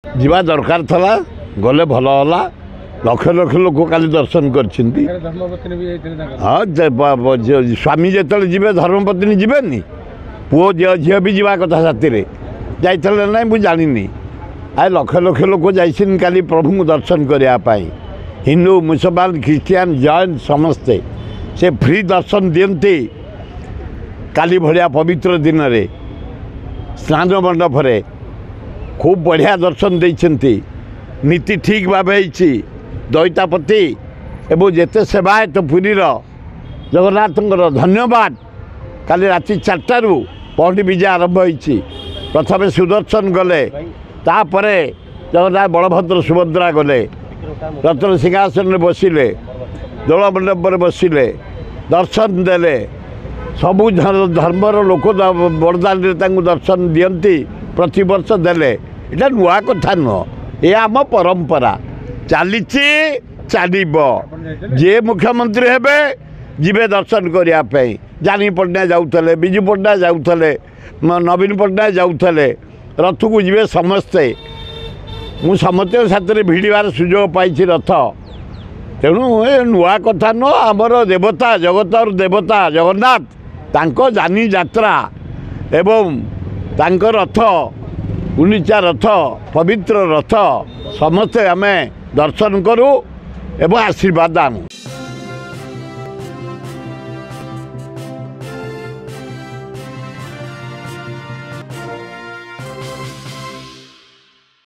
ଯିବା ଦରକାର ଥିଲା ଗଲେ ଭଲ ହେଲା। ଲକ୍ଷ ଲକ୍ଷ ଲୋକ କାଲି ଦର୍ଶନ କରିଛନ୍ତି। ହଁ ସ୍ୱାମୀ ଯେତେବେଳେ ଯିବେ ଧର୍ମପତ୍ନୀ ଯିବେନି, ପୁଅ ଝିଅ ବି ଯିବା କଥା ସାଥିରେ। ଯାଇଥିଲେ ନାହିଁ ମୁଁ ଜାଣିନି। ଆଉ ଲକ୍ଷ ଲକ୍ଷ ଲୋକ ଯାଇଛନ୍ତି କାଲି ପ୍ରଭୁଙ୍କୁ ଦର୍ଶନ କରିବା ପାଇଁ। ହିନ୍ଦୁ ମୁସଲମାନ ଖ୍ରୀଷ୍ଟିଆନ ଜୈନ ସମସ୍ତେ ସେ ଫ୍ରି ଦର୍ଶନ ଦିଅନ୍ତି। କାଲି ଭଳିଆ ପବିତ୍ର ଦିନରେ ସ୍ନାନ ମଣ୍ଡପରେ खूब बढ़िया दर्शन देइछन्ति। नीति ठीक भाव होइछि। दैतापति एवं जेते सेवायत पुरीर जगन्नाथंकर धन्यवाद। काली राति 4टारू पहंडी विजय आरंभ होइछि। प्रथमे सुदर्शन गले, तापरे जगन्नाथ बलभद्र सुभद्रा गले, रत्न सिंहासन में बसिले, दोल मंडप पर बसिले, दर्शन देले। सबु धर्मर लोक बरदान दर्शन दियंती प्रति वर्ष देले। एटा नुआ कथा नुह, ये आम परंपरा चली चलिब। जे मुख्यमंत्री हेबे जीवे दर्शन करने। जानी पट्टनायक जाऊले, विजु पट्टनायक जाऊले, नवीन पट्टनायक जाऊले, रथ को जीवे समस्ते। मु समस्त साथ भिड़ार सुजोग पाई रथ। तेणु ये नुआ कथा नुह। आमर देवता जगतर देवता जगन्नाथ तांको जानी यात्रा एवं तांको रथ उन्नीचा रथ पवित्र रथ समस्ते आमे दर्शन करूँ एवं आशीर्वाद आनू।